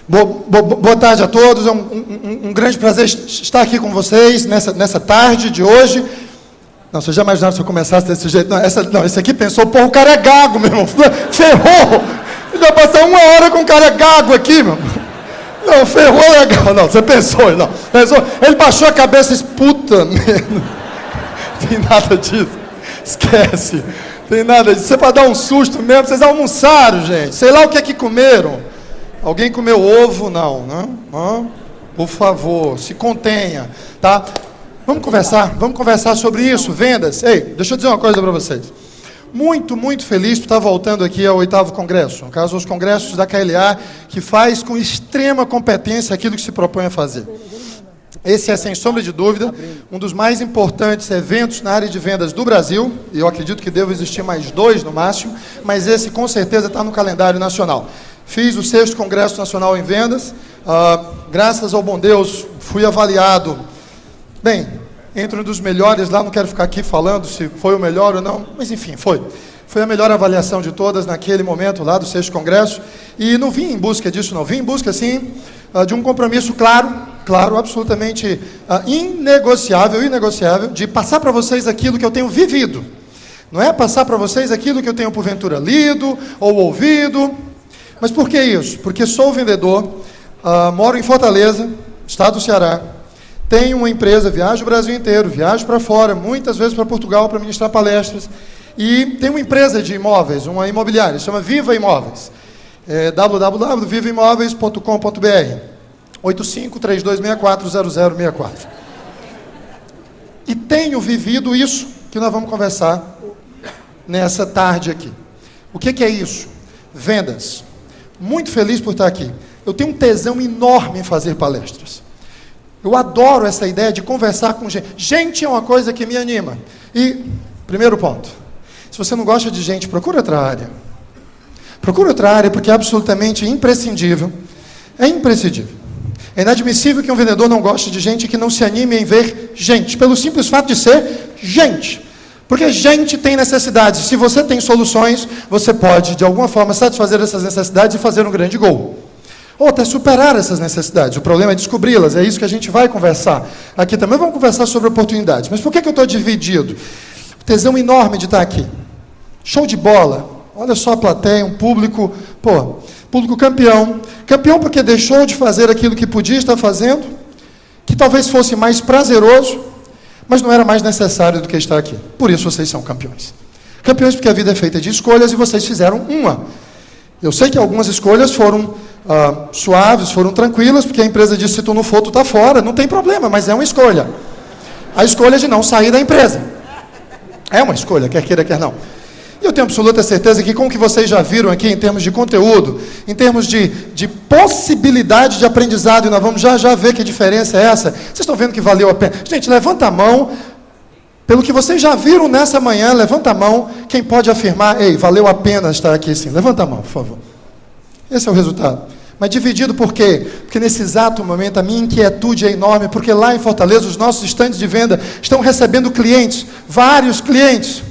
Boa tarde a todos, é um grande prazer estar aqui com vocês nessa tarde de hoje. Não, vocês já imaginaram se eu começasse desse jeito? Não, esse aqui pensou, pô, o cara é gago, meu irmão, ferrou! Ele vai passar 1 hora com um cara gago aqui, meu irmão. Não, ferrou legal, não, você pensou, não. Ele baixou a cabeça e disse, puta merda, tem nada disso, esquece, tem nada disso, isso é para dar um susto mesmo, vocês almoçaram, gente, sei lá o que é que comeram. Alguém comeu ovo? Não, né? Por favor, se contenha, tá? Vamos conversar sobre isso, vendas. Ei, deixa eu dizer uma coisa para vocês. Muito feliz por estar voltando aqui ao 8º Congresso, no caso, os congressos da KLA, que faz com extrema competência aquilo que se propõe a fazer. Esse é, sem sombra de dúvida, um dos mais importantes eventos na área de vendas do Brasil, e eu acredito que deve existir mais 2 no máximo, mas esse com certeza está no calendário nacional. Fiz o 6º Congresso Nacional em Vendas, graças ao bom Deus, fui avaliado, bem, entre um dos melhores lá, não quero ficar aqui falando se foi o melhor ou não, mas enfim, foi a melhor avaliação de todas naquele momento lá do 6º Congresso, e não vim em busca disso, não, vim em busca, sim, de um compromisso claro, absolutamente inegociável, de passar para vocês aquilo que eu tenho vivido, não é passar para vocês aquilo que eu tenho porventura lido ou ouvido. Mas por que isso? Porque sou vendedor, moro em Fortaleza, estado do Ceará, tenho uma empresa, viajo o Brasil inteiro, viajo para fora, muitas vezes para Portugal para ministrar palestras, e tenho uma empresa de imóveis, uma imobiliária, chama Viva Imóveis, www.vivaimoveis.com.br, 85-3264-0064. E tenho vivido isso que nós vamos conversar nessa tarde aqui. O que é isso? Vendas. Muito feliz por estar aqui. Eu tenho um tesão enorme em fazer palestras. Eu adoro essa ideia de conversar com gente. Gente é uma coisa que me anima. E, primeiro ponto, se você não gosta de gente, procura outra área. Procura outra área porque é absolutamente imprescindível. É imprescindível. É inadmissível que um vendedor não goste de gente que não se anime em ver gente, pelo simples fato de ser gente. Porque gente tem necessidades. Se você tem soluções, você pode, de alguma forma, satisfazer essas necessidades e fazer um grande gol. Ou até superar essas necessidades. O problema é descobri-las. É isso que a gente vai conversar. Aqui também vamos conversar sobre oportunidades. Mas por que eu estou dividido? O tesão enorme de estar aqui. Show de bola. Olha só a plateia, um público, público campeão. Campeão porque deixou de fazer aquilo que podia estar fazendo, que talvez fosse mais prazeroso, mas não era mais necessário do que estar aqui. Por isso vocês são campeões. Campeões porque a vida é feita de escolhas e vocês fizeram uma. Eu sei que algumas escolhas foram suaves, foram tranquilas, porque a empresa disse, se tu não for, tu tá fora. Não tem problema, mas é uma escolha. A escolha de não sair da empresa. É uma escolha, quer queira, quer não. E eu tenho absoluta certeza que com o que vocês já viram aqui em termos de conteúdo, em termos de possibilidade de aprendizado, e nós vamos já ver que diferença é essa. Vocês estão vendo que valeu a pena? Gente, levanta a mão. Pelo que vocês já viram nessa manhã, levanta a mão. Quem pode afirmar, ei, valeu a pena estar aqui sim. Levanta a mão, por favor. Esse é o resultado. Mas dividido por quê? Porque nesse exato momento a minha inquietude é enorme, porque lá em Fortaleza os nossos estandes de venda estão recebendo clientes, vários clientes.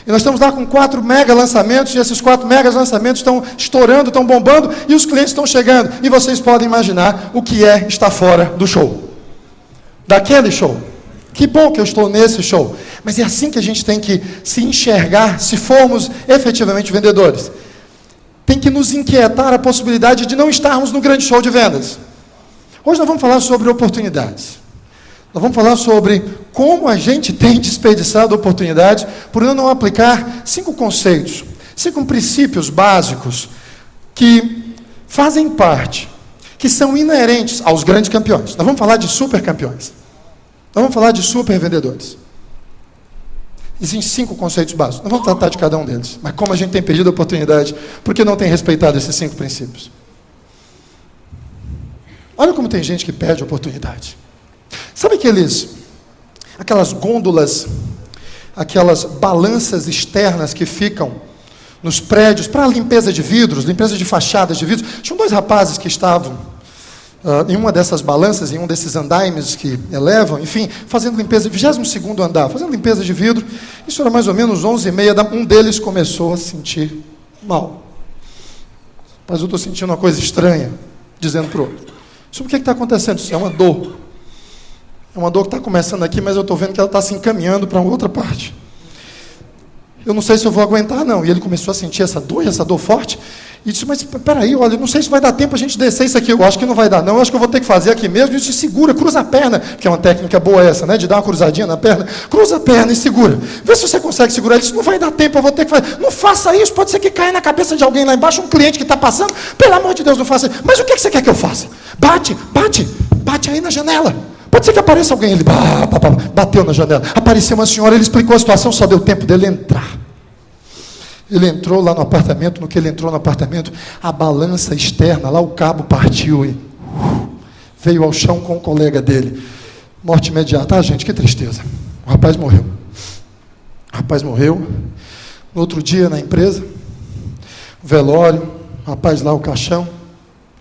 E nós estamos lá com 4 mega lançamentos, e esses 4 mega lançamentos estão estourando, estão bombando, e os clientes estão chegando. E vocês podem imaginar o que é estar fora do show. Daquele show. Que bom que eu estou nesse show. Mas é assim que a gente tem que se enxergar, se formos efetivamente vendedores. Tem que nos inquietar a possibilidade de não estarmos no grande show de vendas. Hoje nós vamos falar sobre oportunidades. Nós vamos falar sobre como a gente tem desperdiçado oportunidades por não aplicar 5 conceitos, 5 princípios básicos que fazem parte, que são inerentes aos grandes campeões. Nós vamos falar de super campeões. Nós vamos falar de super vendedores. Existem 5 conceitos básicos. Nós vamos tratar de cada um deles. Mas como a gente tem perdido a oportunidade, porque não tem respeitado esses 5 princípios? Olha como tem gente que perde a oportunidade. Sabe aquelas gôndolas, aquelas balanças externas que ficam nos prédios para limpeza de vidros, limpeza de fachadas de vidros? Tinham 2 rapazes que estavam em uma dessas balanças, em um desses andaimes que elevam, enfim, fazendo limpeza, 22º andar, fazendo limpeza de vidro. Isso era mais ou menos 11h30, um deles começou a sentir mal. Mas eu estou sentindo uma coisa estranha. dizendo para o outro. Sobre o que está acontecendo? Isso é uma dor. É uma dor que está começando aqui, mas eu estou vendo que ela está se encaminhando para outra parte. Eu não sei se eu vou aguentar, não. E ele começou a sentir essa dor forte, e disse, mas peraí, olha, eu não sei se vai dar tempo a gente descer isso aqui. Eu acho que não vai dar, não. Eu acho que eu vou ter que fazer aqui mesmo. E disse, segura, cruza a perna, que é uma técnica boa essa, né? De dar uma cruzadinha na perna. Cruza a perna e segura. Vê se você consegue segurar. Ele disse, não vai dar tempo, eu vou ter que fazer. Não faça isso, pode ser que caia na cabeça de alguém lá embaixo, um cliente que está passando. Pelo amor de Deus, não faça isso. Mas o que você quer que eu faça? Bate aí na janela. Pode ser que apareça alguém. Ele bateu na janela. Apareceu uma senhora, ele explicou a situação, só deu tempo dele entrar. Ele entrou lá no apartamento, no que ele entrou no apartamento, a balança externa, lá o cabo partiu e veio ao chão com o colega dele. Morte imediata. Ah, gente, que tristeza. O rapaz morreu. No outro dia, na empresa, velório, o rapaz lá, o caixão,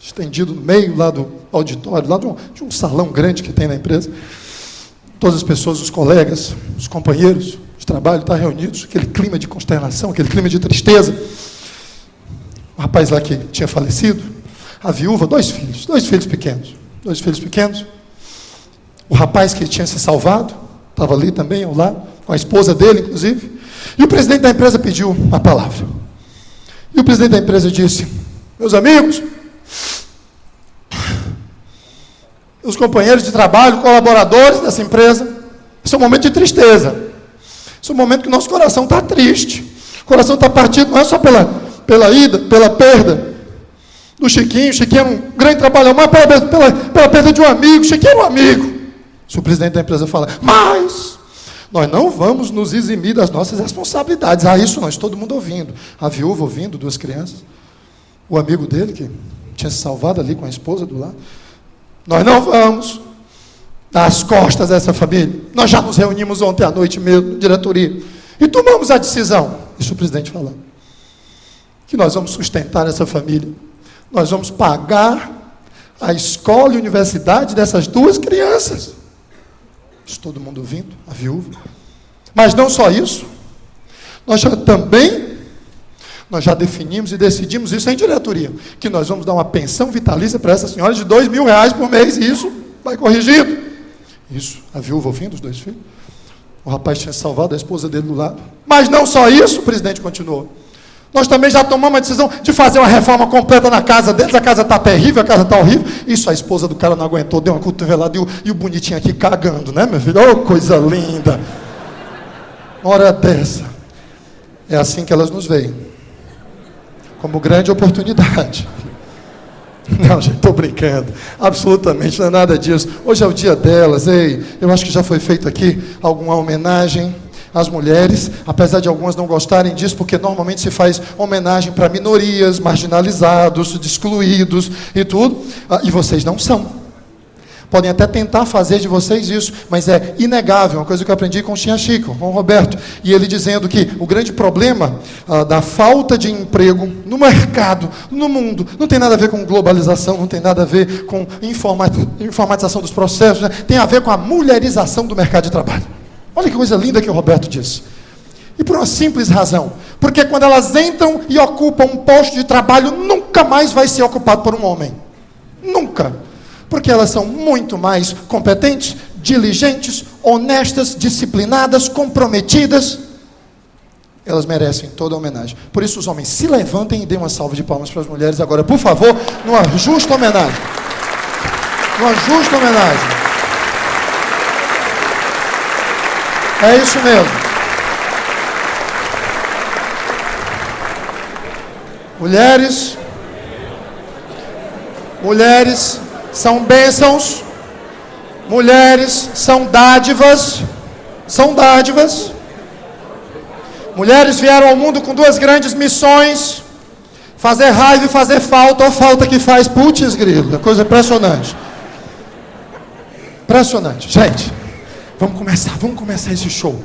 estendido no meio lá do auditório, lá de um salão grande que tem na empresa. Todas as pessoas, os colegas, os companheiros de trabalho estão reunidos, aquele clima de consternação, aquele clima de tristeza. O rapaz lá que tinha falecido, a viúva, dois filhos pequenos. O rapaz que tinha se salvado, estava ali também, ao lado, com a esposa dele, inclusive. E o presidente da empresa pediu a palavra. E o presidente da empresa disse, meus amigos, os companheiros de trabalho, colaboradores dessa empresa, esse é um momento de tristeza. Esse é um momento que nosso coração está triste. O coração está partido, não é só pela perda do Chiquinho. Chiquinho era um grande trabalhador, mas pela perda de um amigo. Chiquinho era um amigo. Se o presidente da empresa fala, mas nós não vamos nos eximir das nossas responsabilidades. Isso nós, todo mundo ouvindo. A viúva ouvindo, duas crianças. O amigo dele, que tinha se salvado ali com a esposa do lado. Nós não vamos dar as costas a essa família. Nós já nos reunimos ontem à noite mesmo, diretoria, e tomamos a decisão, isso o presidente falando, que nós vamos sustentar essa família. Nós vamos pagar a escola e a universidade dessas duas crianças. Isso todo mundo ouvindo, a viúva. Mas não só isso, nós já definimos e decidimos isso em diretoria, que nós vamos dar uma pensão vitalícia para essa senhora de R$2.000 por mês, e isso vai corrigido. Isso, a viúva ouvindo, os dois filhos. O rapaz tinha salvado a esposa dele do lado. Mas não só isso, o presidente continuou. Nós também já tomamos a decisão de fazer uma reforma completa na casa deles. A casa está terrível, a casa está horrível. Isso a esposa do cara não aguentou, deu uma cotovelada e o bonitinho aqui cagando, né, meu filho? Oh, coisa linda. Hora dessa. É assim que elas nos veem. Como grande oportunidade. Não, gente, estou brincando. Absolutamente, não é nada disso. Hoje é o dia delas. Eu acho que já foi feito aqui alguma homenagem às mulheres, apesar de algumas não gostarem disso, porque normalmente se faz homenagem para minorias, marginalizados, excluídos e tudo. E vocês não são. Podem até tentar fazer de vocês isso, mas é inegável, uma coisa que eu aprendi com o Tia Chico, com o Roberto, e ele dizendo que o grande problema da falta de emprego no mercado, no mundo, não tem nada a ver com globalização, não tem nada a ver com informatização dos processos, né? Tem a ver com a mulherização do mercado de trabalho. Olha que coisa linda que o Roberto disse. E por uma simples razão, porque quando elas entram e ocupam um posto de trabalho, nunca mais vai ser ocupado por um homem. Nunca. Porque elas são muito mais competentes, diligentes, honestas, disciplinadas, comprometidas. Elas merecem toda a homenagem. Por isso os homens se levantem e dêem uma salva de palmas para as mulheres agora, por favor, numa justa homenagem. Numa justa homenagem. É isso mesmo. Mulheres são bênçãos, mulheres são dádivas, Mulheres vieram ao mundo com duas grandes missões: fazer raiva e fazer falta, ou falta que faz, putz grilo, é coisa impressionante. Impressionante. Gente, vamos começar esse show.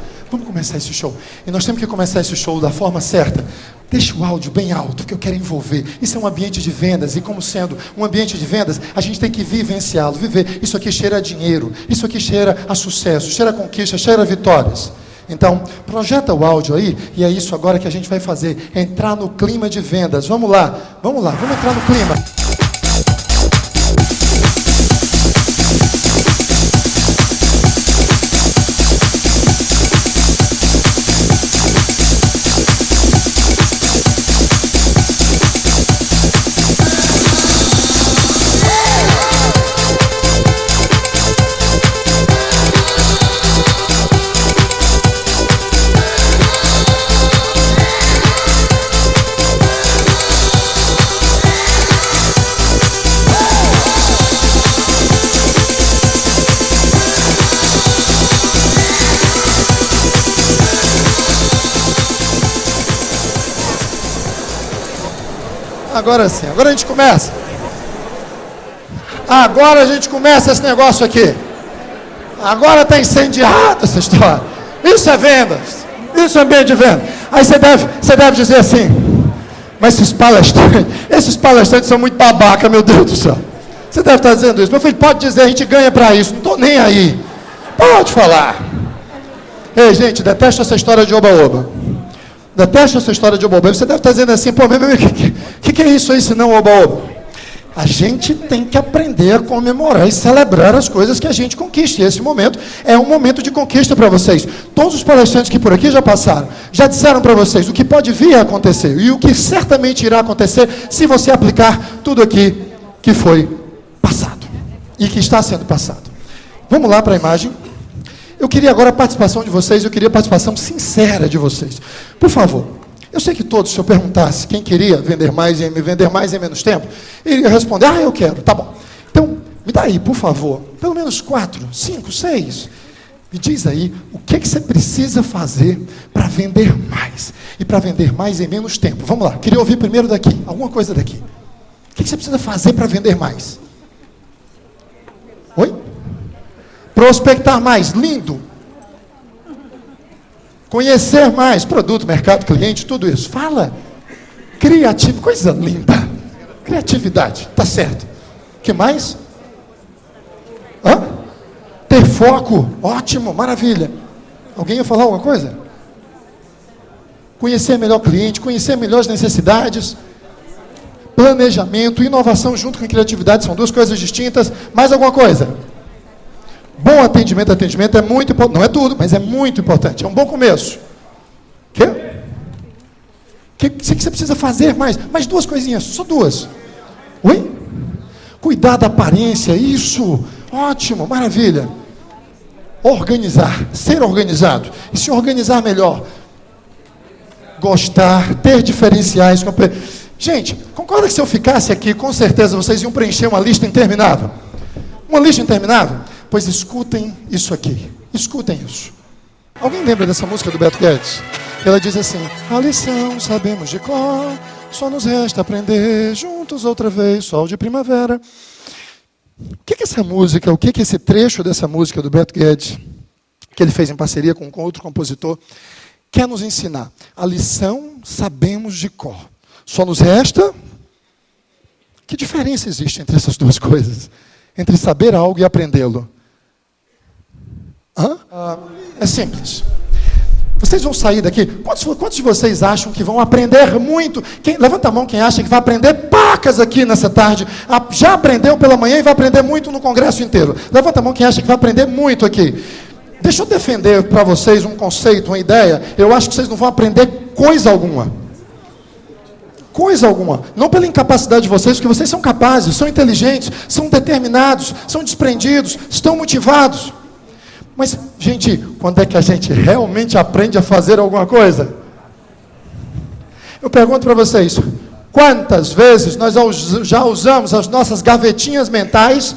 E nós temos que começar esse show da forma certa. Deixa o áudio bem alto, que eu quero envolver. Isso é um ambiente de vendas, e como sendo um ambiente de vendas, a gente tem que vivenciá-lo, viver. Isso aqui cheira a dinheiro, isso aqui cheira a sucesso, cheira a conquista, cheira a vitórias. Então, projeta o áudio aí, e é isso agora que a gente vai fazer, entrar no clima de vendas. Vamos lá, vamos entrar no clima. Agora sim, agora a gente começa. Agora a gente começa esse negócio aqui. Agora está incendiada essa história. Isso é vendas. Isso é ambiente de venda. Aí você deve dizer assim, mas esses palestrantes são muito babaca, meu Deus do céu. Você deve estar dizendo isso. Meu filho, pode dizer, a gente ganha para isso. Não estou nem aí. Pode falar. Ei, gente, detesto essa história de oba-oba. Detesto essa história de oba-oba. Você deve estar dizendo assim, pô, o que é isso aí se não oba-oba? A gente tem que aprender a comemorar e celebrar as coisas que a gente conquista. E esse momento é um momento de conquista para vocês. Todos os palestrantes que por aqui já passaram, já disseram para vocês o que pode vir a acontecer e o que certamente irá acontecer se você aplicar tudo aqui que foi passado e que está sendo passado. Vamos lá para a imagem. Eu queria agora a participação de vocês, eu queria a participação sincera de vocês. Por favor. Eu sei que todos, se eu perguntasse quem queria vender mais em menos tempo, ele iria responder, eu quero, tá bom. Então, me dá aí, por favor, pelo menos 4, 5, 6. Me diz aí, o que você precisa fazer para vender mais? E para vender mais em menos tempo. Vamos lá, queria ouvir primeiro daqui, alguma coisa daqui. O que você precisa fazer para vender mais? Oi? Prospectar mais, lindo. Conhecer mais, produto, mercado, cliente, tudo isso. Fala. Criativo, coisa linda. Criatividade, tá certo. O que mais? Ter foco, ótimo, maravilha. Alguém ia falar alguma coisa? Conhecer melhor o cliente, conhecer melhor as necessidades. Planejamento, inovação junto com criatividade, são duas coisas distintas. Mais alguma coisa? Bom atendimento é muito importante. Não é tudo, mas é muito importante. É um bom começo. O que você precisa fazer mais? Mais duas coisinhas, só duas. Oi? Cuidar da aparência, isso. Ótimo, maravilha. Organizar, ser organizado. E se organizar melhor. Gostar, ter diferenciais. Gente, concorda que se eu ficasse aqui, com certeza vocês iam preencher uma lista interminável? Uma lista interminável? Pois escutem isso aqui. Escutem isso. Alguém lembra dessa música do Beto Guedes? Ela diz assim, a lição sabemos de cor, só nos resta aprender, juntos outra vez, sol de primavera. O que é essa música, o que é esse trecho dessa música do Beto Guedes, que ele fez em parceria com outro compositor, quer nos ensinar? A lição sabemos de cor, só nos resta... Que diferença existe entre essas duas coisas? Entre saber algo e aprendê-lo? É simples. Vocês vão sair daqui. Quantos de vocês acham que vão aprender muito? Levanta a mão quem acha que vai aprender pacas aqui nessa tarde. Já aprendeu pela manhã e vai aprender muito no congresso inteiro. Levanta a mão quem acha que vai aprender muito aqui. Deixa eu defender para vocês um conceito, uma ideia. Eu acho que vocês não vão aprender coisa alguma. Coisa alguma. Não pela incapacidade de vocês, porque vocês são capazes, são inteligentes, são determinados, são desprendidos, estão motivados. Mas, gente, quando é que a gente realmente aprende a fazer alguma coisa? Eu pergunto para vocês, quantas vezes nós já usamos as nossas gavetas mentais,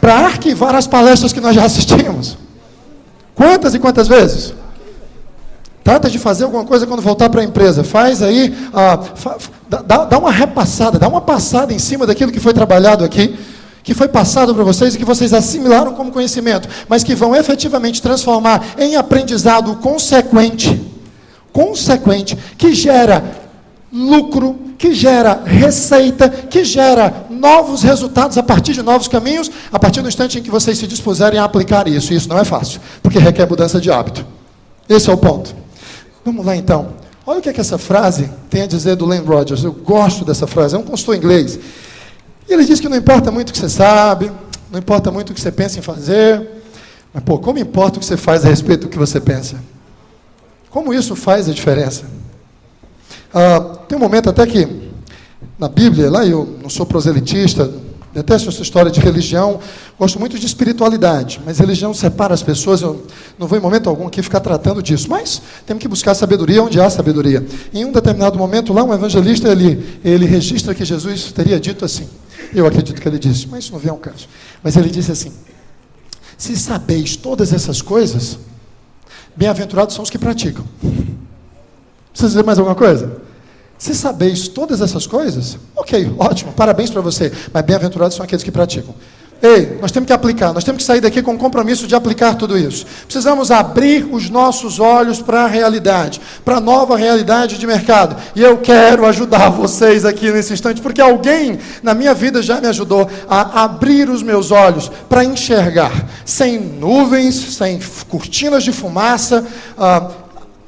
para arquivar as palestras que nós já assistimos? Quantas e quantas vezes? Trata de fazer alguma coisa quando voltar para a empresa. Faz aí, dá uma repassada, dá uma passada em cima daquilo que foi trabalhado aqui, que foi passado para vocês e que vocês assimilaram como conhecimento, mas que vão efetivamente transformar em aprendizado consequente, que gera lucro, que gera receita, que gera novos resultados a partir de novos caminhos, a partir do instante em que vocês se dispuserem a aplicar isso. E isso não é fácil, porque requer mudança de hábito. Esse é o ponto. Vamos lá então. Olha o que essa frase tem a dizer do Len Rogers. Eu gosto dessa frase, é um consultor inglês. E ele diz que não importa muito o que você sabe, não importa muito o que você pensa em fazer, mas, como importa o que você faz a respeito do que você pensa? Como isso faz a diferença? Tem um momento até que, na Bíblia, lá eu não sou proselitista, detesto essa história de religião, gosto muito de espiritualidade, mas religião separa as pessoas, eu não vou em momento algum aqui ficar tratando disso, mas temos que buscar sabedoria onde há sabedoria. Em um determinado momento, lá um evangelista, ele registra que Jesus teria dito assim, eu acredito que ele disse, mas isso não vem ao caso, mas ele disse assim, se sabeis todas essas coisas, bem-aventurados são os que praticam. Precisa dizer mais alguma coisa? Se sabeis todas essas coisas, ok, ótimo, parabéns para você, mas bem-aventurados são aqueles que praticam. Ei, nós temos que aplicar, nós temos que sair daqui com o compromisso de aplicar tudo isso. Precisamos abrir os nossos olhos para a realidade, para a nova realidade de mercado. E eu quero ajudar vocês aqui nesse instante, porque alguém na minha vida já me ajudou a abrir os meus olhos para enxergar, sem nuvens, sem cortinas de fumaça,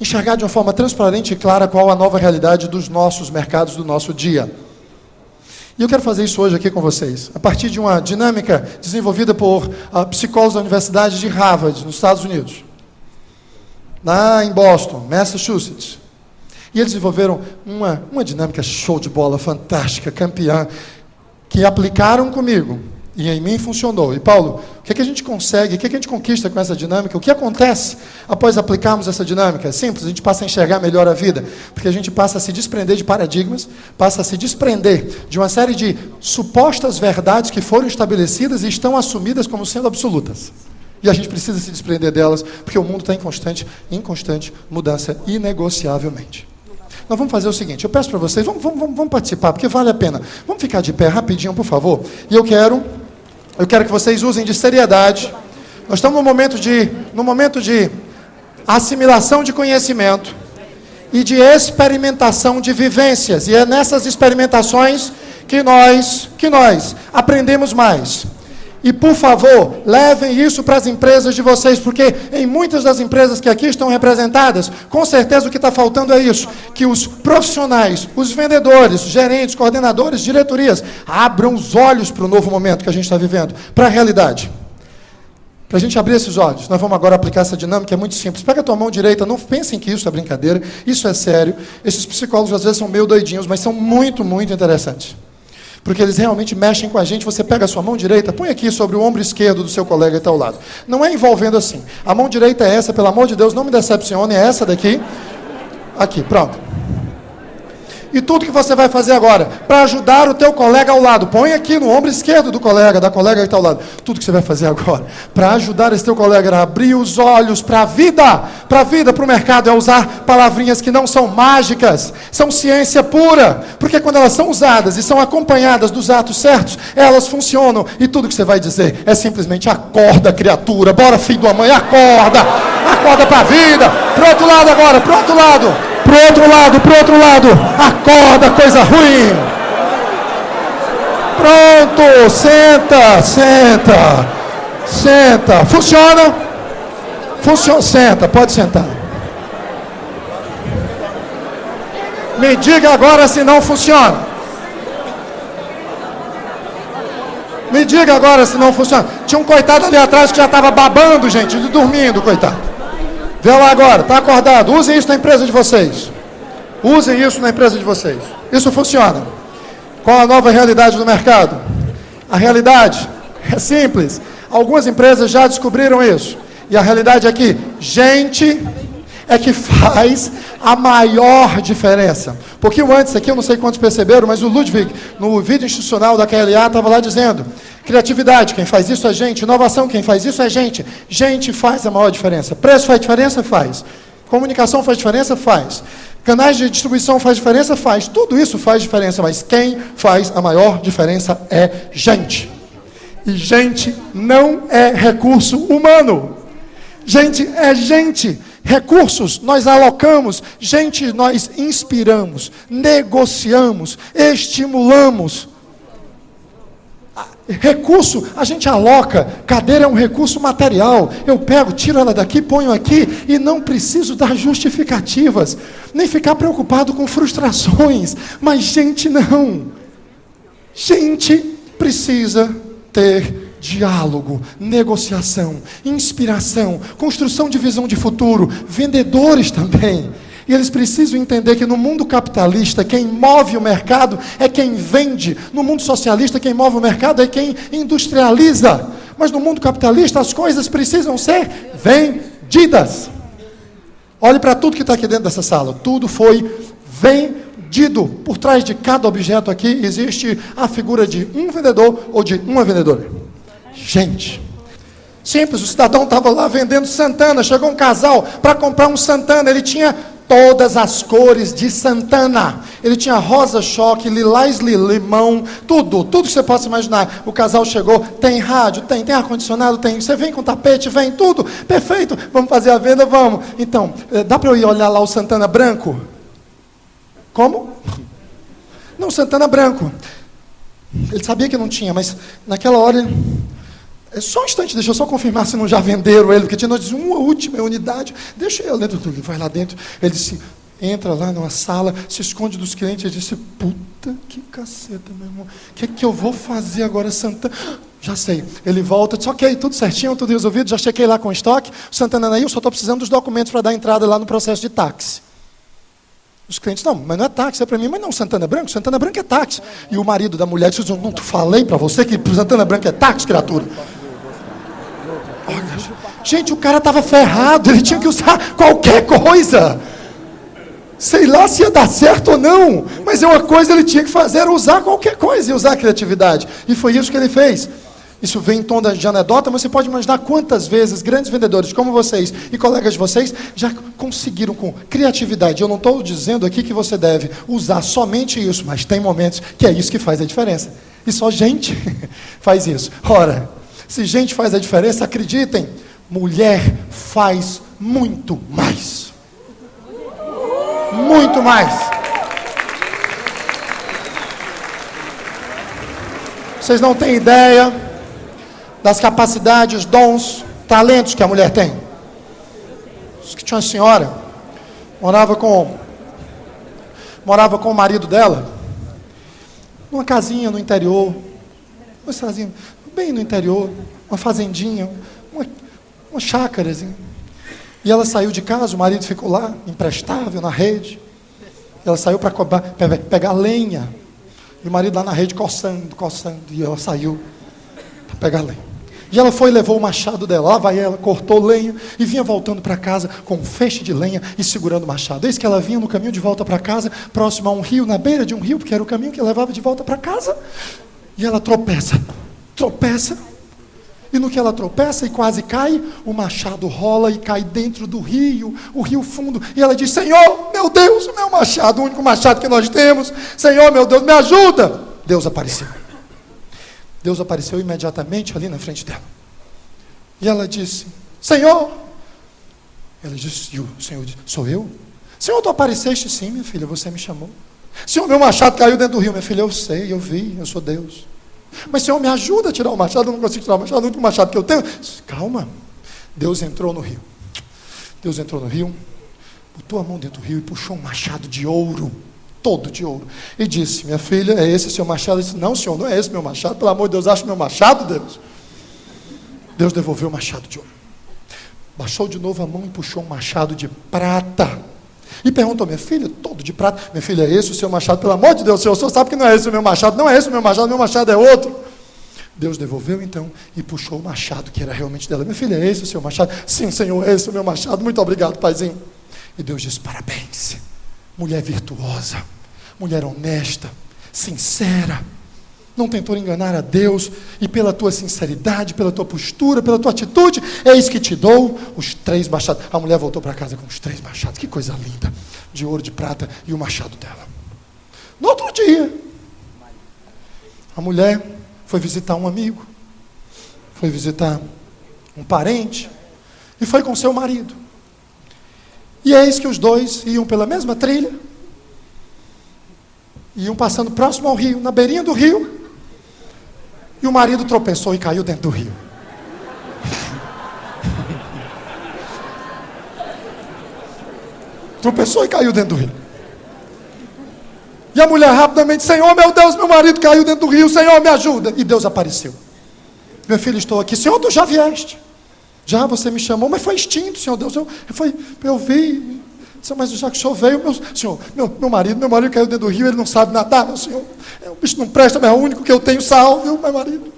enxergar de uma forma transparente e clara qual a nova realidade dos nossos mercados, do nosso dia. E eu quero fazer isso hoje aqui com vocês, a partir de uma dinâmica desenvolvida por psicólogos da Universidade de Harvard, nos Estados Unidos, lá em Boston, Massachusetts. E eles desenvolveram uma dinâmica show de bola, fantástica, campeã, que aplicaram comigo, e em mim funcionou. E Paulo, o que é que a gente consegue, o que é que a gente conquista com essa dinâmica? O que acontece após aplicarmos essa dinâmica? É simples, a gente passa a enxergar melhor a vida, porque a gente passa a se desprender de paradigmas, passa a se desprender de uma série de supostas verdades que foram estabelecidas e estão assumidas como sendo absolutas. E a gente precisa se desprender delas, porque o mundo está em constante mudança, inegociavelmente. Nós vamos fazer o seguinte, eu peço para vocês, vamos participar, porque vale a pena. Vamos ficar de pé rapidinho, por favor. E eu quero que vocês usem de seriedade. Nós estamos no momento de assimilação de conhecimento e de experimentação de vivências. E é nessas experimentações que nós aprendemos mais. E, por favor, levem isso para as empresas de vocês, porque em muitas das empresas que aqui estão representadas, com certeza o que está faltando é isso, que os profissionais, os vendedores, gerentes, coordenadores, diretorias, abram os olhos para o novo momento que a gente está vivendo, para a realidade. Para a gente abrir esses olhos, nós vamos agora aplicar essa dinâmica, é muito simples. Pega a tua mão direita, não pensem que isso é brincadeira, isso é sério. Esses psicólogos às vezes são meio doidinhos, mas são muito, muito interessantes. Porque eles realmente mexem com a gente. Você pega a sua mão direita, põe aqui sobre o ombro esquerdo do seu colega que está ao lado. Não é envolvendo assim. A mão direita é essa, pelo amor de Deus, não me decepcione, é essa daqui. Aqui, pronto. E tudo que você vai fazer agora, para ajudar o teu colega ao lado, põe aqui no ombro esquerdo do colega, da colega que está ao lado. Tudo que você vai fazer agora, para ajudar esse teu colega a abrir os olhos para a vida, para o mercado, é usar palavrinhas que não são mágicas, são ciência pura, porque quando elas são usadas e são acompanhadas dos atos certos, elas funcionam, e tudo que você vai dizer é simplesmente: acorda, criatura, bora, filho da mãe, acorda para a vida, pro outro lado agora, pro outro lado, acorda, coisa ruim. Pronto, senta, funciona, senta, pode sentar. Me diga agora se não funciona. Tinha um coitado ali atrás que já estava babando, gente, dormindo, coitado. Vê lá agora, está acordado. Usem isso na empresa de vocês. Isso funciona. Qual a nova realidade do mercado? A realidade é simples. Algumas empresas já descobriram isso. E a realidade é que gente é que faz a maior diferença. Um pouquinho antes aqui, eu não sei quantos perceberam, mas o Ludwig, no vídeo institucional da KLA, estava lá dizendo: criatividade, quem faz isso é gente. Inovação, quem faz isso é gente. Gente faz a maior diferença. Preço faz diferença? Faz. Comunicação faz diferença? Faz. Canais de distribuição faz diferença? Faz. Tudo isso faz diferença, mas quem faz a maior diferença é gente. E gente não é recurso humano. Gente é gente. Recursos nós alocamos, gente nós inspiramos, negociamos, estimulamos. Recurso a gente aloca, cadeira é um recurso material. Eu pego, tiro ela daqui, ponho aqui e não preciso dar justificativas, nem ficar preocupado com frustrações. Mas gente não. Gente precisa ter diálogo, negociação, inspiração, construção de visão de futuro, vendedores também. E eles precisam entender que no mundo capitalista, quem move o mercado é quem vende. No mundo socialista, quem move o mercado é quem industrializa. Mas no mundo capitalista, as coisas precisam ser vendidas. Olhe para tudo que está aqui dentro dessa sala. Tudo foi vendido. Por trás de cada objeto aqui existe a figura de um vendedor ou de uma vendedora. Gente, simples, o cidadão estava lá vendendo Santana, chegou um casal para comprar um Santana, ele tinha todas as cores de Santana. Ele tinha rosa choque, lilás limão, tudo que você possa imaginar. O casal chegou, tem rádio, tem ar-condicionado, tem, você vem com tapete, vem, tudo, perfeito, vamos fazer a venda, vamos. Então, dá para eu ir olhar lá o Santana branco? Como? Não, Santana branco. Ele sabia que não tinha, mas naquela hora... Só um instante, deixa eu só confirmar se não já venderam ele, porque tinha nós uma última unidade. Deixa eu dentro do livro, vai lá dentro. Ele disse, entra lá numa sala, se esconde dos clientes. Ele disse, puta que caceta, meu irmão. O que eu vou fazer agora, Santana? Já sei. Ele volta, disse, ok, tudo certinho, tudo resolvido, já chequei lá com o estoque. O Santana aí, eu só estou precisando dos documentos para dar entrada lá no processo de táxi. Os clientes, não, mas não é táxi, é para mim, mas não, Santana Branco é táxi. E o marido da mulher disse, não, falei para você que Santana Branco é táxi, criatura. Olha, gente, o cara estava ferrado, ele tinha que usar qualquer coisa. Sei lá se ia dar certo ou não, mas uma coisa ele tinha que fazer, era usar qualquer coisa e usar a criatividade. E foi isso que ele fez. Isso vem em tom de anedota, mas você pode imaginar quantas vezes grandes vendedores como vocês e colegas de vocês já conseguiram com criatividade. Eu não estou dizendo aqui que você deve usar somente isso, mas tem momentos que é isso que faz a diferença. E só gente faz isso. Ora, se gente faz a diferença, acreditem, mulher faz muito mais. Muito mais. Vocês não têm ideia das capacidades, dons, talentos que a mulher tem. Diz que tinha uma senhora, morava com o marido dela, numa casinha no interior, bem no interior, uma fazendinha, uma chácarazinha. E ela saiu de casa, o marido ficou lá, imprestável, na rede. Ela saiu para pegar lenha. E o marido lá na rede coçando, e ela saiu para pegar lenha. E ela foi e levou o machado dela. Lá vai ela, cortou lenha e vinha voltando para casa com um feixe de lenha e segurando o machado. Eis que ela vinha no caminho de volta para casa, próximo a um rio, na beira de um rio, porque era o caminho que levava de volta para casa. E ela tropeça. E no que ela tropeça e quase cai, o machado rola e cai dentro do rio, o rio fundo. E ela diz, Senhor, meu Deus, o meu machado, o único machado que nós temos. Senhor, meu Deus, me ajuda. Deus apareceu imediatamente ali na frente dela. E ela disse, Senhor. Ela disse, e o Senhor disse, sou eu? Senhor, tu apareceste sim, minha filha, você me chamou. Senhor, meu machado caiu dentro do rio. Minha filha, eu sei, eu vi, eu sou Deus. Mas Senhor, me ajuda a tirar o machado, eu não consigo tirar o machado, o único machado que eu tenho. Calma. Deus entrou no rio, botou a mão dentro do rio e puxou um machado de ouro, todo de ouro, e disse, minha filha, é esse seu machado? Ela disse, não, Senhor, não é esse meu machado, pelo amor de Deus, acha meu machado, Deus. Deus devolveu o machado de ouro, baixou de novo a mão e puxou um machado de prata, e perguntou, minha filha, todo de prata, minha filha, é esse o seu machado? Pelo amor de Deus, o senhor sabe que não é esse o meu machado, não é esse o meu machado é outro. Deus devolveu então e puxou o machado que era realmente dela. Minha filha, é esse o seu machado? Sim, Senhor, é esse o meu machado, muito obrigado, paizinho. E Deus disse, parabéns, mulher virtuosa, mulher honesta, sincera, não tentou enganar a Deus, e pela tua sinceridade, pela tua postura, pela tua atitude, eis que te dou os 3 machados. A mulher voltou para casa com os 3 machados, que coisa linda, de ouro, de prata, e o machado dela. No outro dia, a mulher foi visitar um amigo, foi visitar um parente, e foi com seu marido. E eis que os dois iam pela mesma trilha, iam passando próximo ao rio, na beirinha do rio, e o marido tropeçou e caiu dentro do rio. Tropeçou e caiu dentro do rio. E a mulher rapidamente, Senhor, meu Deus, meu marido caiu dentro do rio, Senhor, me ajuda. E Deus apareceu. Meu filho, estou aqui. Senhor, tu já vieste. Já você me chamou, mas foi extinto, Senhor Deus. Eu vi. Mas já que o Senhor veio, meu marido caiu dentro do rio, ele não sabe nadar, meu Senhor. O bicho não presta, mas é o único que eu tenho salvo, meu marido.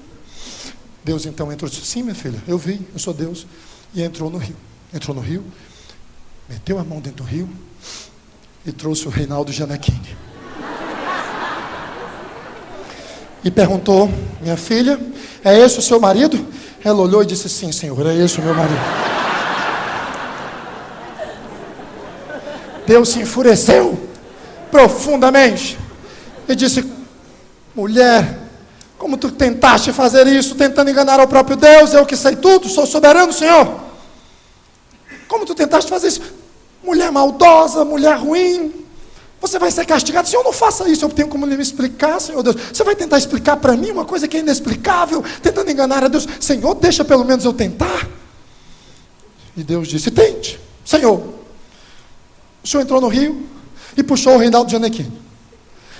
Deus então entrou e disse, sim, minha filha, eu vi, eu sou Deus. E entrou no rio, meteu a mão dentro do rio e trouxe o Reinaldo Gianecchini. E perguntou, minha filha, é esse o seu marido? Ela olhou e disse, sim, Senhor, é esse o meu marido. Deus se enfureceu profundamente e disse: mulher, como tu tentaste fazer isso, tentando enganar ao próprio Deus? Eu que sei tudo, sou soberano, Senhor. Como tu tentaste fazer isso? Mulher maldosa, mulher ruim, você vai ser castigado. Senhor, não faça isso, eu tenho como me explicar, Senhor Deus. Você vai tentar explicar para mim uma coisa que é inexplicável, tentando enganar a Deus. Senhor, deixa pelo menos eu tentar. E Deus disse: tente. Senhor, o Senhor entrou no rio e puxou o Reinaldo Gianecchini.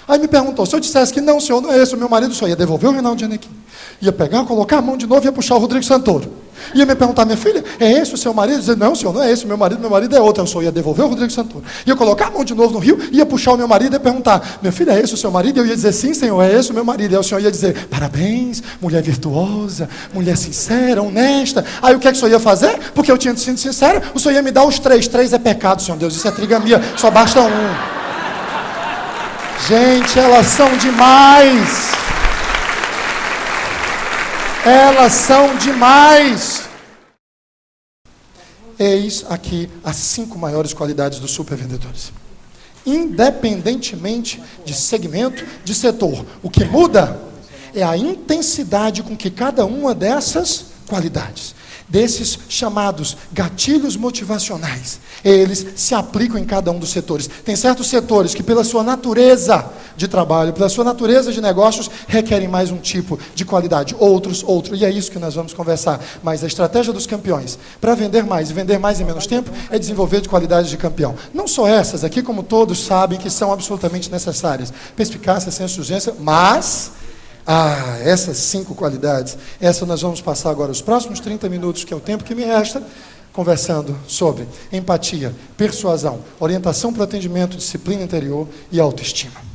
Aí me perguntou: se eu dissesse que não, Senhor, não é esse o meu marido, o Senhor ia devolver o Reinaldo Gianecchini, ia pegar, colocar a mão de novo e ia puxar o Rodrigo Santoro. Ia me perguntar: minha filha, é esse o seu marido? Dizer: não, Senhor, não é esse o meu marido é outro. Eu só ia devolver o Rodrigo Santoro. Ia colocar a mão de novo no rio, ia puxar o meu marido e ia perguntar: minha filha, é esse o seu marido? Eu ia dizer: sim, Senhor, é esse o meu marido. E aí o Senhor ia dizer: parabéns, mulher virtuosa, mulher sincera, honesta. Aí o que é que o Senhor ia fazer? Porque eu tinha sido sincero, o Senhor ia me dar os três. 3 é pecado, Senhor Deus, isso é trigamia, só basta um. Gente, elas são demais. Elas são demais. Eis aqui as 5 maiores qualidades dos supervendedores. Independentemente de segmento, de setor, o que muda é a intensidade com que cada uma dessas qualidades, desses chamados gatilhos motivacionais, eles se aplicam em cada um dos setores. Tem certos setores que, pela sua natureza de trabalho, pela sua natureza de negócios, requerem mais um tipo de qualidade, outros, e é isso que nós vamos conversar. Mas a estratégia dos campeões para vender mais e vender mais em menos tempo é desenvolver de qualidades de campeão. Não só essas aqui, como todos sabem que são absolutamente necessárias: perspicácia, senso de urgência, mas essas 5 qualidades, essa nós vamos passar agora os próximos 30 minutos, que é o tempo que me resta, conversando sobre empatia, persuasão, orientação para o atendimento, disciplina interior e autoestima.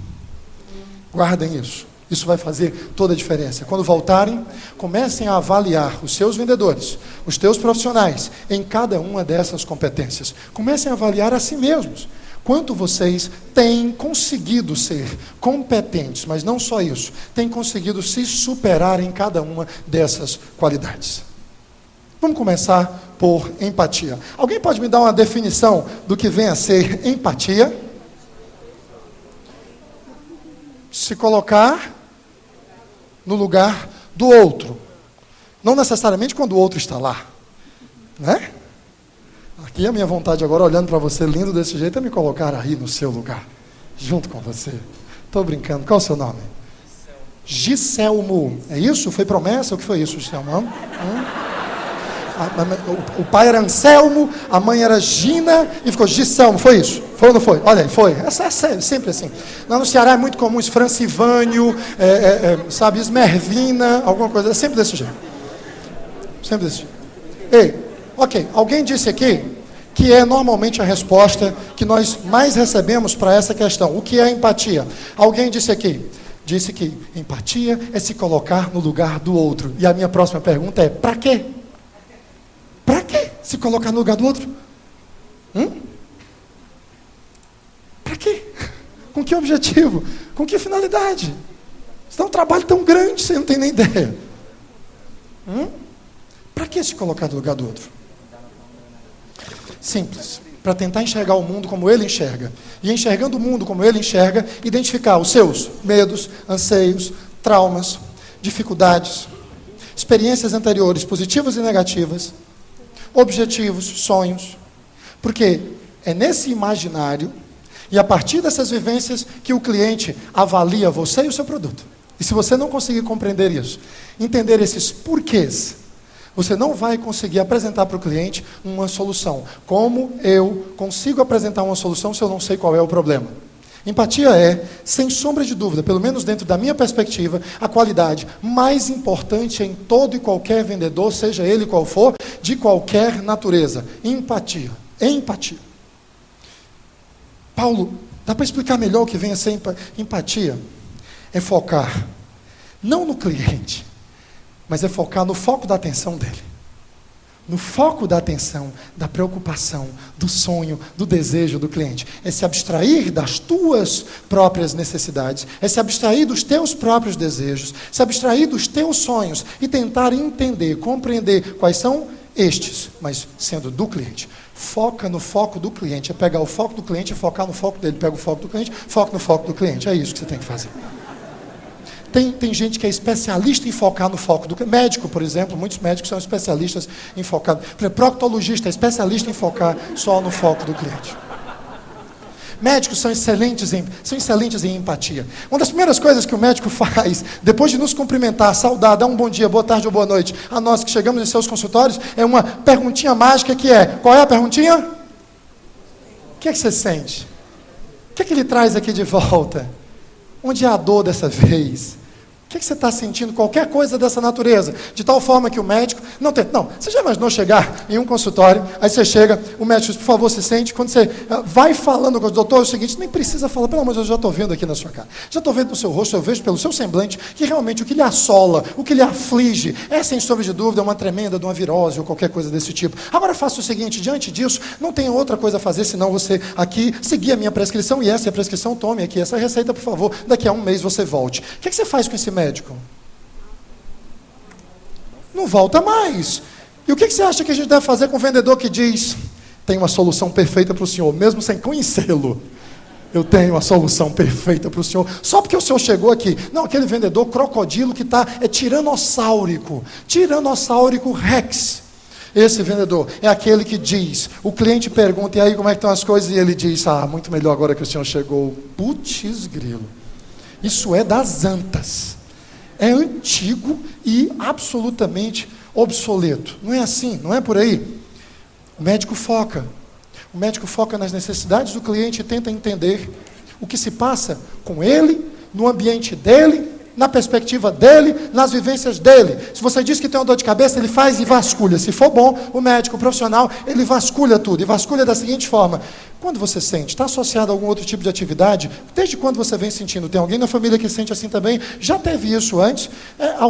Guardem isso. Isso vai fazer toda a diferença. Quando voltarem, comecem a avaliar os seus vendedores, os teus profissionais, em cada uma dessas competências. Comecem a avaliar a si mesmos. Quanto vocês têm conseguido ser competentes, mas não só isso, têm conseguido se superar em cada uma dessas qualidades. Vamos começar por empatia. Alguém pode me dar uma definição do que vem a ser empatia? Se colocar no lugar do outro. Não necessariamente quando o outro está lá, né? Aqui a minha vontade agora, olhando para você lindo desse jeito, é me colocar aí no seu lugar, junto com você. Estou brincando. Qual é o seu nome? Giselmo. É isso? Foi promessa? O que foi isso, Giselmo? O pai era Anselmo, a mãe era Gina e ficou Giselmo. Foi isso? Foi ou não foi? Olha aí, foi. Essa é sempre assim. Lá no Ceará é muito comum isso, Francivânio, sabe, Esmervina, alguma coisa. É sempre desse jeito. Sempre desse jeito. Ei, ok. Alguém disse aqui que é normalmente a resposta que nós mais recebemos para essa questão. O que é empatia? Alguém disse aqui, disse que empatia é se colocar no lugar do outro. E a minha próxima pergunta é: para quê? Para quê se colocar no lugar do outro? Para quê? Com que objetivo? Com que finalidade? Isso é um trabalho tão grande, você não tem nem ideia. Para que se colocar no lugar do outro? Simples. Para tentar enxergar o mundo como ele enxerga. E enxergando o mundo como ele enxerga, identificar os seus medos, anseios, traumas, dificuldades, experiências anteriores, positivas e negativas, objetivos, sonhos. Porque é nesse imaginário e a partir dessas vivências que o cliente avalia você e o seu produto. E se você não conseguir compreender isso, entender esses porquês, você não vai conseguir apresentar para o cliente uma solução. Como eu consigo apresentar uma solução se eu não sei qual é o problema? Empatia é, sem sombra de dúvida, pelo menos dentro da minha perspectiva, a qualidade mais importante em todo e qualquer vendedor, seja ele qual for, de qualquer natureza. Empatia. Empatia. Paulo, dá para explicar melhor o que vem a ser empatia? É focar, não no cliente, mas é focar no foco da atenção dele. No foco da atenção, da preocupação, do sonho, do desejo do cliente. É se abstrair das tuas próprias necessidades, é se abstrair dos teus próprios desejos, se abstrair dos teus sonhos e tentar entender, compreender quais são estes, mas sendo do cliente. Foca no foco do cliente. É pegar o foco do cliente e focar no foco dele. Pega o foco do cliente, foca no foco do cliente. É isso que você tem que fazer. Tem gente que é especialista em focar no foco do cliente. Médico, por exemplo, muitos médicos são especialistas em focar. Por exemplo, proctologista é especialista em focar só no foco do cliente. Médicos são excelentes em empatia. Uma das primeiras coisas que o médico faz, depois de nos cumprimentar, saudar, dar um bom dia, boa tarde ou boa noite a nós que chegamos em seus consultórios, é uma perguntinha mágica que é: qual é a perguntinha? O que é que você sente? O que é que ele traz aqui de volta? Onde é a dor dessa vez? O que é que você está sentindo? Qualquer coisa dessa natureza. De tal forma que o médico... Não, você já imaginou chegar em um consultório, aí você chega, o médico diz, por favor, se sente. Quando você vai falando com o doutor, é o seguinte, nem precisa falar, pelo amor de Deus, eu já estou vendo aqui na sua cara. Já estou vendo no seu rosto, eu vejo pelo seu semblante, que realmente o que lhe assola, o que lhe aflige, é, sem sombra de dúvida, uma tremenda de uma virose ou qualquer coisa desse tipo. Agora faça o seguinte, diante disso, não tem outra coisa a fazer, senão você aqui seguir a minha prescrição, e essa é a prescrição, tome aqui essa receita, por favor, daqui a um mês você volte. O que é que você faz com esse médico? Não volta mais. E o que você acha que a gente deve fazer com o vendedor que diz: tem uma solução perfeita para o senhor, mesmo sem conhecê-lo? Eu tenho a solução perfeita para o senhor, só porque o senhor chegou aqui. Não, aquele vendedor crocodilo que é tiranossáurico rex. Esse vendedor é aquele que diz, o cliente pergunta, e aí como é que estão as coisas? E ele diz, muito melhor agora que o senhor chegou. Putz grilo. Isso é das antas. É antigo e absolutamente obsoleto. Não é assim, não é por aí. O médico foca. O médico foca nas necessidades do cliente e tenta entender o que se passa com ele, no ambiente dele, na perspectiva dele, nas vivências dele. Se você diz que tem uma dor de cabeça, ele faz e vasculha. Se for bom, o médico profissional, ele vasculha tudo. E vasculha da seguinte forma: quando você sente, está associado a algum outro tipo de atividade? Desde quando você vem sentindo? Tem alguém na família que sente assim também? Já teve isso antes?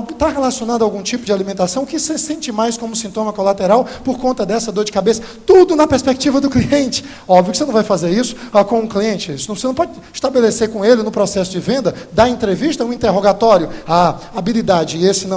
Está relacionado a algum tipo de alimentação? O que você sente mais como sintoma colateral por conta dessa dor de cabeça? Tudo na perspectiva do cliente. Óbvio que você não vai fazer isso com um cliente. Você não pode estabelecer com ele no processo de venda, da entrevista, um interrogatório. A habilidade, e essa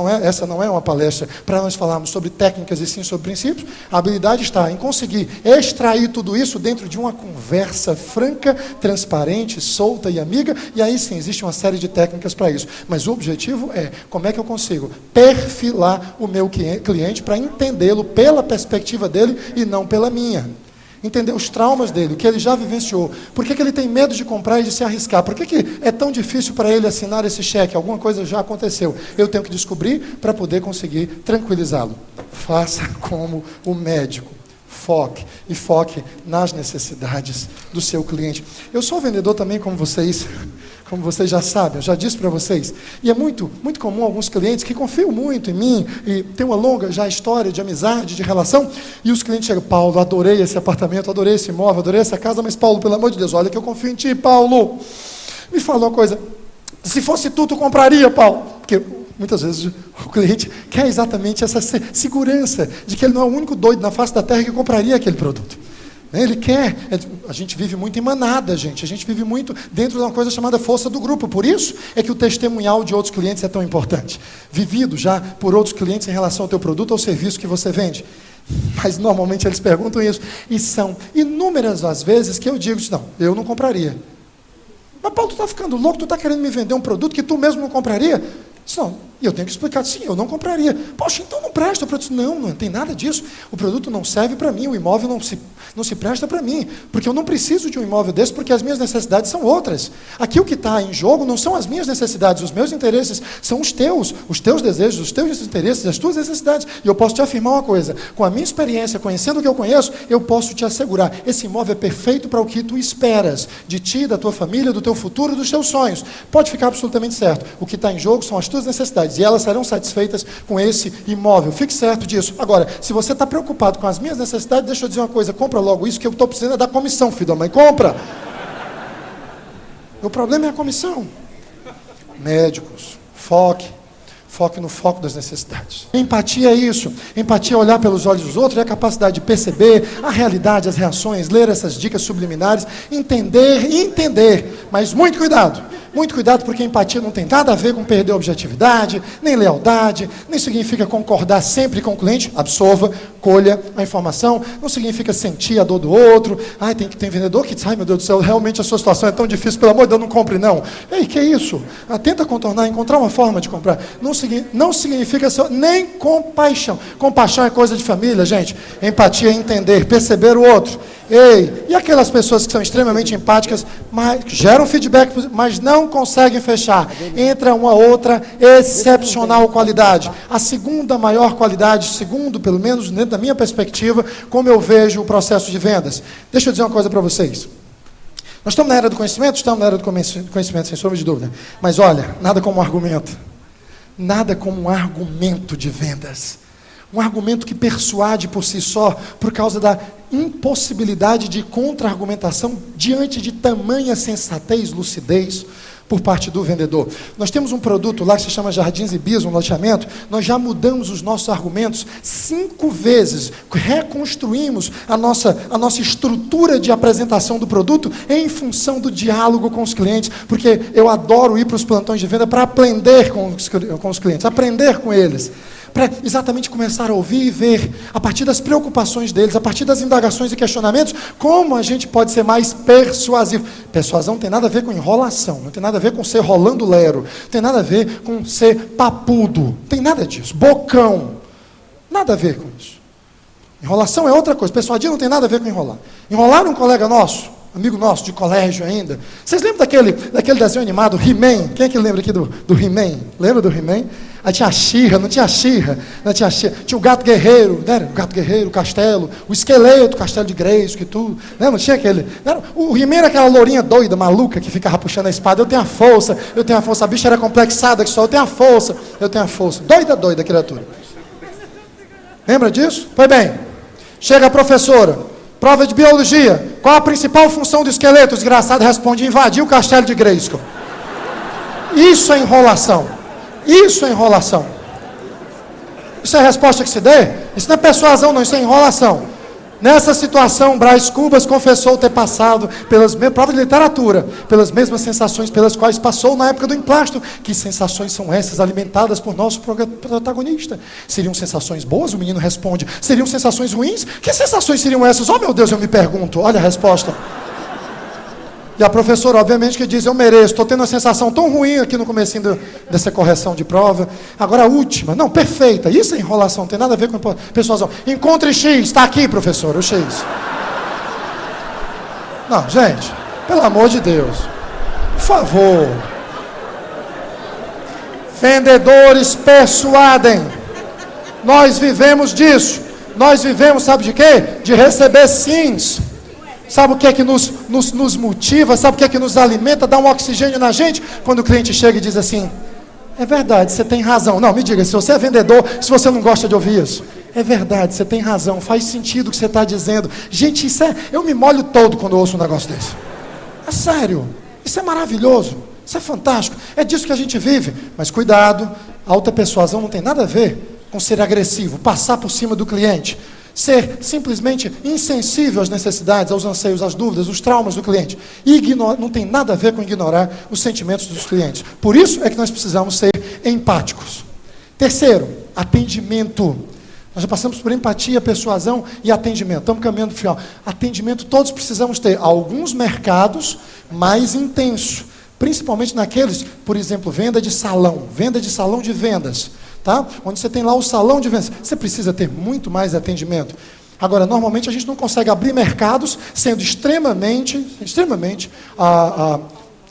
não é uma palestra para nós falarmos sobre técnicas e sim sobre princípios. A habilidade está em conseguir extrair tudo isso dentro de uma conversa franca, transparente, solta e amiga, e aí sim, existe uma série de técnicas para isso. Mas o objetivo é, como é que eu consigo perfilar o meu cliente para entendê-lo pela perspectiva dele e não pela minha. Entender os traumas dele, o que ele já vivenciou. Por que ele tem medo de comprar e de se arriscar? Por que é tão difícil para ele assinar esse cheque? Alguma coisa já aconteceu. Eu tenho que descobrir para poder conseguir tranquilizá-lo. Faça como o médico. Foque nas necessidades do seu cliente. Eu sou vendedor também, como vocês já sabem, eu já disse para vocês. E é muito, muito comum alguns clientes que confiam muito em mim e tem uma longa já história de amizade, de relação, e os clientes chegam: Paulo, adorei esse apartamento, adorei esse imóvel, adorei essa casa, mas Paulo, pelo amor de Deus, olha que eu confio em ti, Paulo. Me fala uma coisa, se fosse tu compraria, Paulo? Porque muitas vezes o cliente quer exatamente essa segurança de que ele não é o único doido na face da terra que compraria aquele produto. Ele quer, a gente vive muito em manada, gente. A gente vive muito dentro de uma coisa chamada força do grupo. Por isso é que o testemunhal de outros clientes é tão importante. Vivido já por outros clientes em relação ao teu produto ou serviço que você vende. Mas normalmente eles perguntam isso. E são inúmeras as vezes que eu digo, não, eu não compraria. Mas Paulo, tu está ficando louco? Tu está querendo me vender um produto que tu mesmo não compraria? Não, e eu tenho que explicar, sim, eu não compraria. Poxa, então não presta o produto. Não tem nada disso. O produto não serve para mim, o imóvel não se presta para mim, porque eu não preciso de um imóvel desse, porque as minhas necessidades são outras. Aqui o que está em jogo não são as minhas necessidades, os meus interesses são os teus desejos, os teus interesses, as tuas necessidades. E eu posso te afirmar uma coisa, com a minha experiência, conhecendo o que eu conheço, eu posso te assegurar, esse imóvel é perfeito para o que tu esperas, de ti, da tua família, do teu futuro, dos teus sonhos. Pode ficar absolutamente certo. O que está em jogo são as tuas necessidades, e elas serão satisfeitas com esse imóvel. Fique certo disso. Agora, se você está preocupado com as minhas necessidades, deixa eu dizer uma coisa, compra logo isso, que eu estou precisando é da comissão, filho da mãe, compra! O problema é a comissão. Médicos, foque no foco das necessidades. Empatia é isso. Empatia é olhar pelos olhos dos outros, é a capacidade de perceber a realidade, as reações, ler essas dicas subliminares, entender, mas muito cuidado. Muito cuidado, porque empatia não tem nada a ver com perder objetividade, nem lealdade, nem significa concordar sempre com o cliente. Absorva, colha a informação. Não significa sentir a dor do outro. Ai, tem vendedor que diz, ai meu Deus do céu, realmente a sua situação é tão difícil, pelo amor de Deus, não compre não. Ei, que isso? Tenta contornar, encontrar uma forma de comprar. Não significa nem compaixão. Compaixão é coisa de família, gente. Empatia é entender, perceber o outro. Ei, e aquelas pessoas que são extremamente empáticas, mas geram feedback, mas não conseguem fechar? Entra uma outra excepcional qualidade. A segunda maior qualidade, segundo, pelo menos dentro da minha perspectiva, como eu vejo o processo de vendas. Deixa eu dizer uma coisa para vocês. Nós estamos na era do conhecimento? Estamos na era do conhecimento, sem sombra de dúvida. Mas olha, nada como um argumento. Nada como um argumento de vendas. Um argumento que persuade por si só, por causa da impossibilidade de contra-argumentação diante de tamanha sensatez, lucidez por parte do vendedor. Nós temos um produto lá que se chama Jardins e Bis, um loteamento. Nós já mudamos os nossos argumentos 5 vezes, reconstruímos a nossa estrutura de apresentação do produto em função do diálogo com os clientes, porque eu adoro ir para os plantões de venda para aprender com os clientes, aprender com eles, para exatamente começar a ouvir e ver, a partir das preocupações deles, a partir das indagações e questionamentos, como a gente pode ser mais persuasivo. Persuasão não tem nada a ver com enrolação, não tem nada a ver com ser rolando lero, não tem nada a ver com ser papudo, não tem nada disso, bocão, nada a ver com isso. Enrolação é outra coisa, persuadir não tem nada a ver com enrolar. Enrolar um colega nosso, amigo nosso de colégio ainda, vocês lembram daquele desenho animado, He-Man? Quem é que lembra aqui do He-Man? Lembra do He-Man? Aí tinha a She-Ra, não tinha a She-Ra, tinha o gato guerreiro, né? O gato guerreiro, o castelo, o esqueleto, o castelo de Grayskull e tudo, né? Não tinha aquele, né? O He-Man era aquela lourinha doida, maluca, que ficava puxando a espada, eu tenho a força, a bicha era complexada que só, eu tenho a força, doida a criatura. Lembra disso? Pois bem, chega a professora, prova de biologia, qual a principal função do esqueleto? O desgraçado responde, invadir o castelo de Grayskull. Isso é enrolação. Isso é enrolação. Isso é a resposta que se dê? Isso não é persuasão, não, isso é enrolação. Nessa situação, Brás Cubas confessou ter passado pelas provas de literatura, pelas mesmas sensações pelas quais passou na época do emplasto. Que sensações são essas alimentadas por nosso protagonista? Seriam sensações boas? O menino responde. Seriam sensações ruins? Que sensações seriam essas? Oh meu Deus, eu me pergunto. Olha a resposta. E a professora, obviamente, que diz, eu mereço, estou tendo uma sensação tão ruim aqui no comecinho dessa correção de prova. Agora a última, não, perfeita, isso é enrolação, não tem nada a ver com persuasão. Encontre X, está aqui, professor, o X. Não, gente, pelo amor de Deus, por favor. Vendedores persuadem. Nós vivemos disso. Nós vivemos, sabe de quê? De receber sims. Sabe o que é que nos motiva? Sabe o que é que nos alimenta? Dá um oxigênio na gente? Quando o cliente chega e diz assim, é verdade, você tem razão. Não, me diga, se você é vendedor, se você não gosta de ouvir isso. É verdade, você tem razão, faz sentido o que você está dizendo. Gente, eu me molho todo quando eu ouço um negócio desse. É sério, isso é maravilhoso, isso é fantástico. É disso que a gente vive. Mas cuidado, a alta persuasão não tem nada a ver com ser agressivo, passar por cima do cliente. Ser simplesmente insensível às necessidades, aos anseios, às dúvidas, os traumas do cliente. Não tem nada a ver com ignorar os sentimentos dos clientes. Por isso é que nós precisamos ser empáticos. Terceiro, atendimento. Nós já passamos por empatia, persuasão e atendimento. Estamos caminhando para o final. Atendimento todos precisamos ter. Alguns mercados mais intenso. Principalmente naqueles, por exemplo, venda de salão de vendas. Tá? Onde você tem lá o salão de vendas, você precisa ter muito mais atendimento. Agora, normalmente a gente não consegue abrir mercados sendo extremamente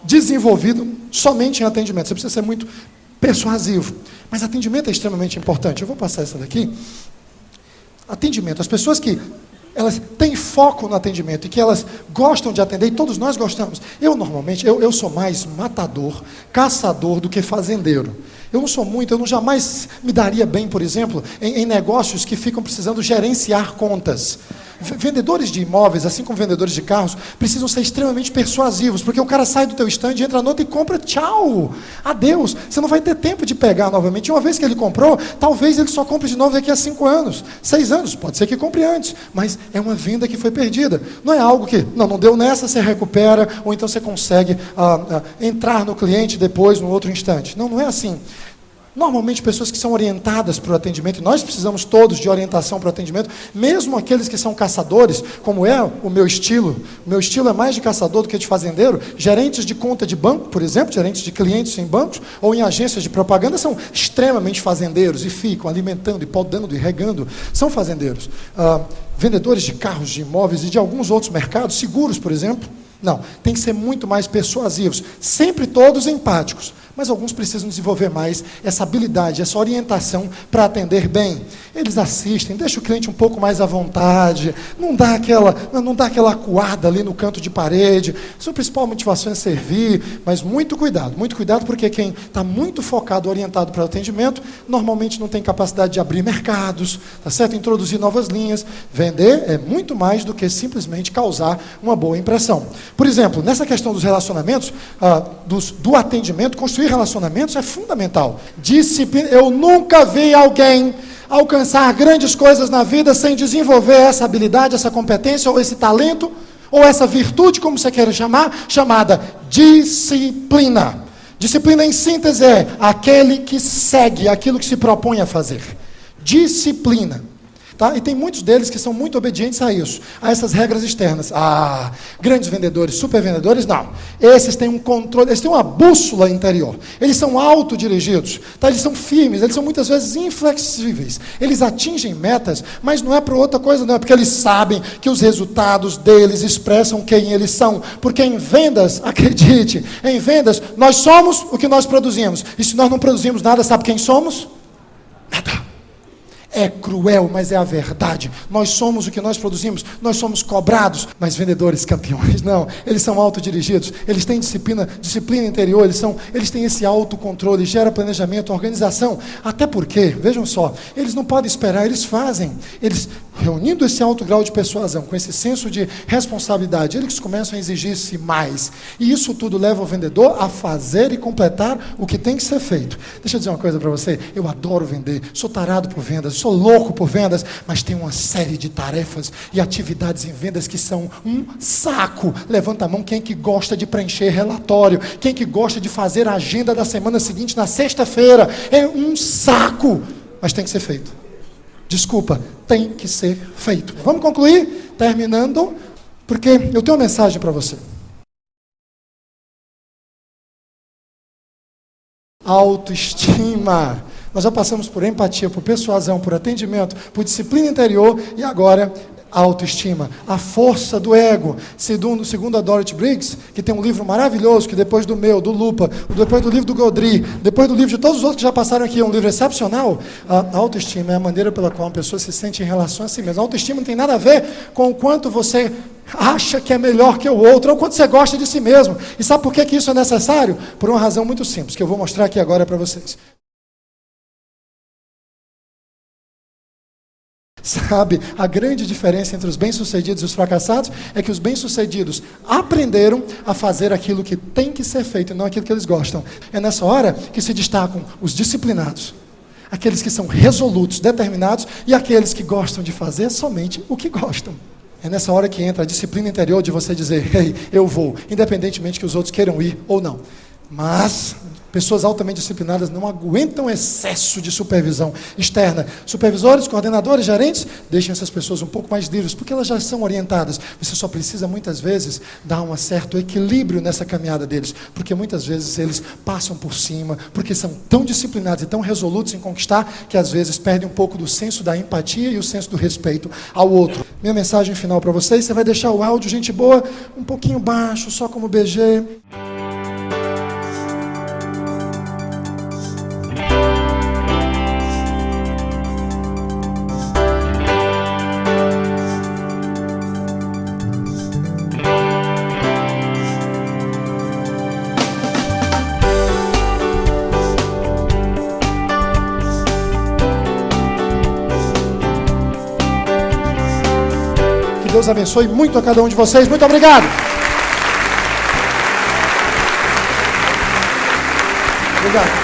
desenvolvido somente em atendimento. Você precisa ser muito persuasivo. Mas atendimento é extremamente importante. Eu vou passar essa daqui. Atendimento. As pessoas que elas têm foco no atendimento e que elas gostam de atender, e todos nós gostamos. Eu normalmente, eu sou mais matador, caçador do que fazendeiro. Eu não jamais me daria bem, por exemplo, em negócios que ficam precisando gerenciar contas. Vendedores de imóveis, assim como vendedores de carros, precisam ser extremamente persuasivos, porque o cara sai do teu stand, entra na outra e compra, tchau, adeus. Você não vai ter tempo de pegar novamente. Uma vez que ele comprou, talvez ele só compre de novo daqui a 5 anos, 6 anos, pode ser que compre antes, mas é uma venda que foi perdida. Não é algo que, não deu nessa, você recupera, ou então você consegue entrar no cliente depois, no outro instante. Não é assim. Normalmente pessoas que são orientadas para o atendimento, e nós precisamos todos de orientação para o atendimento, mesmo aqueles que são caçadores, como é o meu estilo é mais de caçador do que de fazendeiro. Gerentes de conta de banco, por exemplo, gerentes de clientes em bancos, ou em agências de propaganda, são extremamente fazendeiros, e ficam alimentando, e podando, e regando, são fazendeiros. Vendedores de carros, de imóveis, e de alguns outros mercados, seguros, por exemplo, não, tem que ser muito mais persuasivos, sempre todos empáticos, mas alguns precisam desenvolver mais essa habilidade, essa orientação para atender bem. Eles assistem, deixa o cliente um pouco mais à vontade, não dá aquela acuada ali no canto de parede. Sua principal motivação é servir, mas muito cuidado, porque quem está muito focado, orientado para o atendimento, normalmente não tem capacidade de abrir mercados, tá certo? Introduzir novas linhas. Vender é muito mais do que simplesmente causar uma boa impressão. Por exemplo, nessa questão dos relacionamentos, do atendimento, construir relacionamentos é fundamental. Disciplina. Eu nunca vi alguém alcançar grandes coisas na vida sem desenvolver essa habilidade, essa competência, ou esse talento, ou essa virtude, como você queira chamar, chamada disciplina. Disciplina, em síntese, é aquele que segue aquilo que se propõe a fazer. Disciplina. Tá? E tem muitos deles que são muito obedientes a isso, a essas regras externas. Grandes vendedores, super vendedores, não. Esses têm um controle, eles têm uma bússola interior. Eles são autodirigidos, tá? Eles são firmes, eles são muitas vezes inflexíveis. Eles atingem metas, mas não é para outra coisa, não. É porque eles sabem que os resultados deles expressam quem eles são. Porque em vendas, acredite, em vendas, nós somos o que nós produzimos. E se nós não produzimos nada, sabe quem somos? Nada. É cruel, mas é a verdade. Nós somos o que nós produzimos, nós somos cobrados, mas vendedores campeões, não. Eles são autodirigidos, eles têm disciplina interior, eles têm esse autocontrole, gera planejamento, organização. Até porque, vejam só, eles não podem esperar, eles fazem. Eles, reunindo esse alto grau de persuasão, com esse senso de responsabilidade, eles começam a exigir-se mais. E isso tudo leva o vendedor a fazer e completar o que tem que ser feito. Deixa eu dizer uma coisa para você, eu adoro vender, sou tarado por vendas, sou louco por vendas, mas tem uma série de tarefas e atividades em vendas que são um saco. Levanta a mão quem que gosta de preencher relatório, quem que gosta de fazer a agenda da semana seguinte na sexta-feira. É um saco, mas tem que ser feito. Desculpa, tem que ser feito. Vamos concluir? Terminando, porque eu tenho uma mensagem para você. Autoestima. Nós já passamos por empatia, por persuasão, por atendimento, por disciplina interior e agora autoestima. A força do ego. Segundo a Dorothy Briggs, que tem um livro maravilhoso, que depois do meu, do Lupa, depois do livro do Godry, depois do livro de todos os outros que já passaram aqui, é um livro excepcional. A autoestima é a maneira pela qual uma pessoa se sente em relação a si mesma. A autoestima não tem nada a ver com o quanto você acha que é melhor que o outro, ou quanto você gosta de si mesmo. E sabe por que isso é necessário? Por uma razão muito simples, que eu vou mostrar aqui agora para vocês. Sabe, a grande diferença entre os bem-sucedidos e os fracassados é que os bem-sucedidos aprenderam a fazer aquilo que tem que ser feito e não aquilo que eles gostam. É nessa hora que se destacam os disciplinados, aqueles que são resolutos, determinados, e aqueles que gostam de fazer somente o que gostam. É nessa hora que entra a disciplina interior de você dizer, ei, eu vou, independentemente que os outros queiram ir ou não. Mas pessoas altamente disciplinadas não aguentam excesso de supervisão externa. Supervisores, coordenadores, gerentes, deixem essas pessoas um pouco mais livres, porque elas já são orientadas. Você só precisa, muitas vezes, dar um certo equilíbrio nessa caminhada deles, porque muitas vezes eles passam por cima, porque são tão disciplinados e tão resolutos em conquistar, que às vezes perdem um pouco do senso da empatia e o senso do respeito ao outro. Minha mensagem final para vocês, você vai deixar o áudio, gente boa, um pouquinho baixo, só como BG. Deus abençoe muito a cada um de vocês. Muito obrigado. Obrigado.